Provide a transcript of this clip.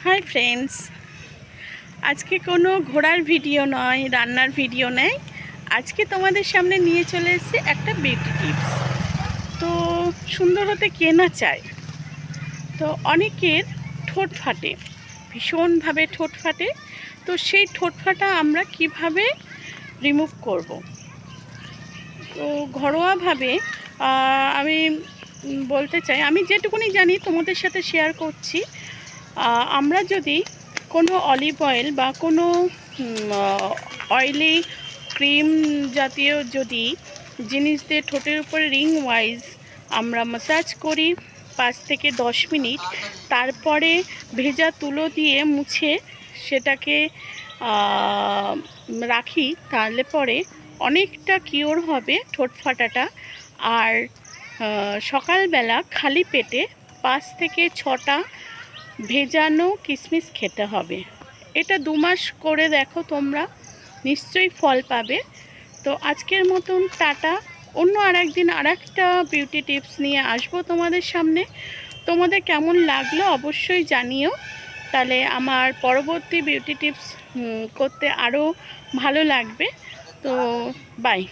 Hi friends, আজকে কোনো ঘোরার ভিডিও নয়, রান্নার ভিডিও নেই। আজকে তোমাদের সামনে নিয়ে চলে এসেছি একটা বিউটি টিপস। তো সুন্দর হতে কে না চায়। তো অনেকের ঠোঁট ফাটে, ভীষণভাবে ঠোঁট ফাটে। তো সেই ঠোঁট ফাটা আমরা কিভাবে রিমুভ করব। তো ঘরোয়াভাবে আমি বলতে চাই, আমি যেটুকুনি জানি তোমাদের সাথে শেয়ার করছি। আমরা যদি কোনো অলিভ অয়েল বা কোনো অয়েলি ক্রিম জাতীয় যদি জিনিস দিয়ে ঠোঁটের উপরে রিং ওয়াইজ আমরা ম্যাসাজ করি 5 থেকে 10 মিনিট, তারপরে ভেজা তুলো দিয়ে মুছে সেটাকে রাখি, তাহলে পরে অনেকটা কিওর হবে ঠোঁট ফাটাটা। আর সকালবেলা খালি পেটে 5 থেকে 6টা ভেজানো কিশমিশ খেতে হবে। এটা 2 মাস করে দেখো, তোমরা নিশ্চয়ই ফল পাবে। তো আজকের মতন টাটা। অন্য আর একদিন আর একটা বিউটি টিপস নিয়ে আসবো তোমাদের সামনে। তোমাদের কেমন লাগলো অবশ্যই জানিও, তাহলে আমার পরবর্তী বিউটি টিপস করতে আরও ভালো লাগবে। তো বাই।